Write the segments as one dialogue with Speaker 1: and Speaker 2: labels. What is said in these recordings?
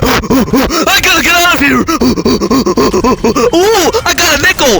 Speaker 1: I gotta get out of here! Ooh, I got a nickel!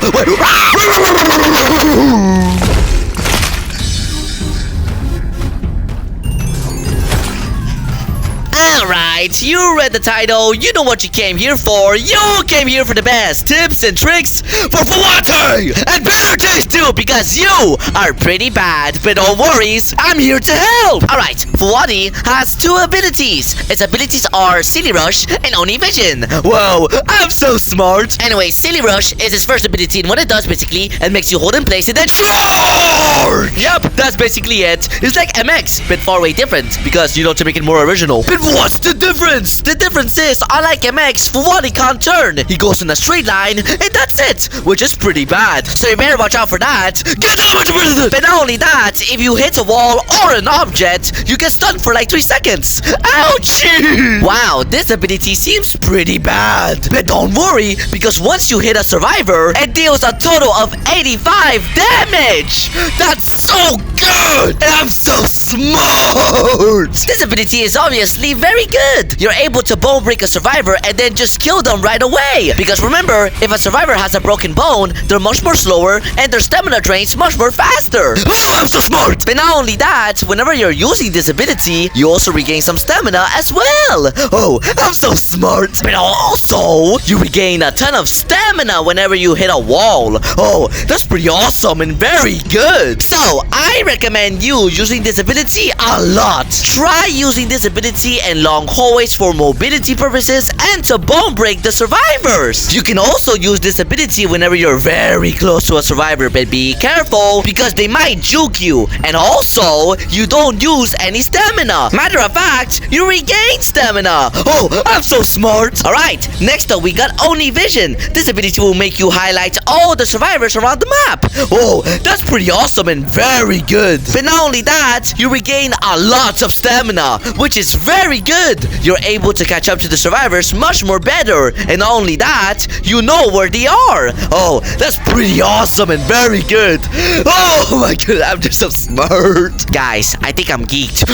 Speaker 1: Alright, you read the title, you know what you came here for. You came here for the best tips and tricks for Fuwatti! And better taste too, because you are pretty bad. But don't worry, I'm here to help! Alright, Fuwatti has two abilities. Its abilities are Silly Rush and Oni Vision. Whoa, I'm so smart! Anyway, Silly Rush is his first ability, and what it does basically, it makes you hold in place and then charge! Yep, that's basically it. It's like MX, but far way different, because you know, to make it more original. But what's the difference? The difference is, unlike MX, Fuwatti can't turn. He goes in a straight line, and that's it, which is pretty bad. So you better watch out for that. Get out of it! But not only that, if you hit a wall or an object, you get stunned for like 3 seconds. Ouchie! Wow, this ability seems pretty bad. But don't worry, because once you hit a survivor, it deals a total of 85 damage. That's so good! And I'm so smart! This ability is obviously very good. You're able to bone break a survivor and then just kill them right away. Because remember, if a survivor has a broken bone, they're much more slower and their stamina drains much more faster. Oh, I'm so smart! But not only that, whenever you're using this ability, you also regain some stamina as well. Oh, I'm so smart. But also, you regain a ton of stamina whenever you hit a wall. Oh, that's pretty awesome and very good. So, I recommend you using this ability a lot. Try using this ability in long hallways for mobility purposes and to bone break the survivors. You can also use this ability whenever you're very close to a survivor, but be careful because they might juke you. And also, you don't use any stamina. Matter of fact, you regain stamina. Oh, I'm so smart. Alright, next up we got Oni Vision. This ability will make you highlight all the survivors around the map. Oh, that's pretty awesome and very good. But not only that, you regain a lot of stamina, which is very good. You're able to catch up to the survivors much more better. And not only that, you know where they are. Oh, that's pretty awesome and very good. Oh my god, I'm just so smart. Guys, I think I'm geeked.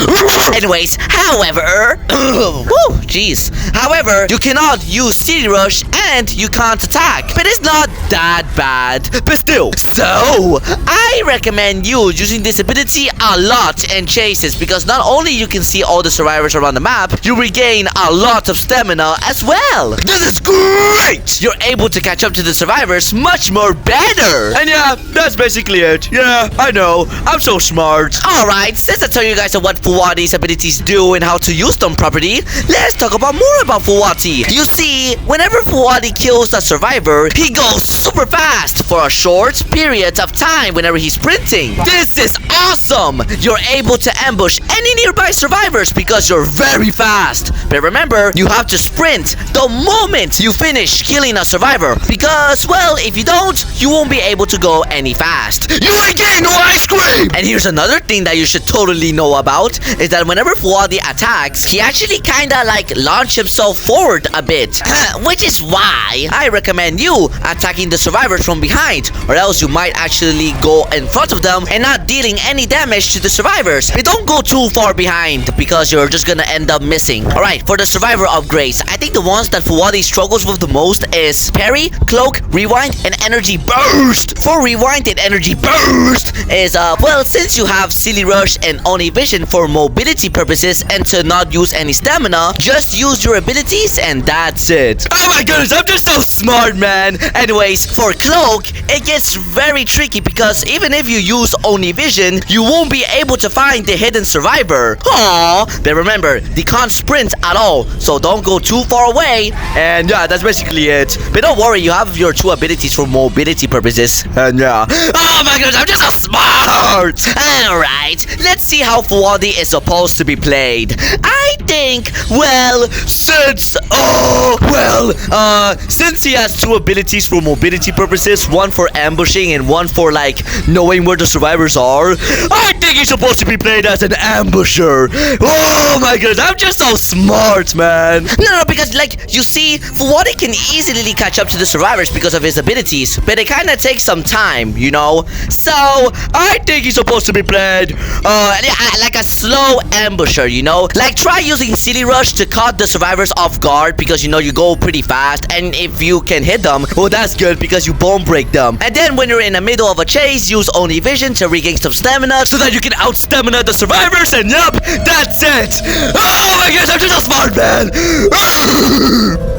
Speaker 1: Anyways, however, woo, jeez. However, you cannot use Silly Rush and you can't attack. But it's not that bad. But still, so I recommend you using this ability a lot in chases, because not only you can see all the survivors around the map, you regain a lot of stamina as well. This is great! You're able to catch up to the survivors much more better. And yeah, that's basically it. Yeah, I know. I'm so smart. Alright, since I told you guys what Fuwatti's abilities do and how to use them properly, let's talk about more about Fuwatti. You see, whenever Fuwatti kills a survivor, he goes super fast for a short period of time whenever he's sprinting. This is awesome! You're able to ambush any nearby survivors because you're very fast. But remember, you have to sprint the moment you finish killing a survivor, because, well, if you don't, you won't be able to go any fast. You regain no ice cream! And here's another thing that you should totally know about, is that whenever Fuwatti attacks, he actually kinda like launch himself forward a bit. Which is why I recommend you attacking the survivors from behind, or else you might actually go in front of them and not dealing any damage to the survivors. But don't go too far behind, because you're just gonna end up missing. Alright, for the survivor upgrades, I think the ones that Fuwatti struggles with the most is Parry, Cloak, Rewind, and Energy Burst. For Rewind and Energy Burst is, well, since you have Silly Rush and Oni Vision for mobility purposes and to not use any stamina, just use your abilities and that's it. Oh my goodness, I'm just so smart, man. Anyways, for Cloak, it gets very tricky because even if you use Oni Vision, you won't be able to find the hidden survivor. Aww. But remember, they can't sprint at all, so don't go too far away. And yeah, that's basically it. But don't worry, you have your two abilities for mobility purposes. And yeah. Oh my goodness, I'm just so smart. Alright, let's see how Fuwatti is supposed to be played. I think, well, since he has two abilities for mobility purposes, one for ambushing and one for like knowing where the survivors are, I think he's supposed to be played as an ambusher. Oh my goodness, I'm just so smart, man. No, because like, you see, Fuwatti can easily catch up to the survivors because of his abilities, but it kind of takes some time, you know? So, I think he's supposed to be played, like a slow ambusher, you know? Like, try using Silly Rush to caught the survivors off guard because you know you go pretty fast, and if you can hit them, well, that's good because you bone break them. And then when you're in the middle of a chase, use Only Vision to regain some stamina so that you can out stamina the survivors, and yup, that's it. Oh my gosh, I'm just a smart man.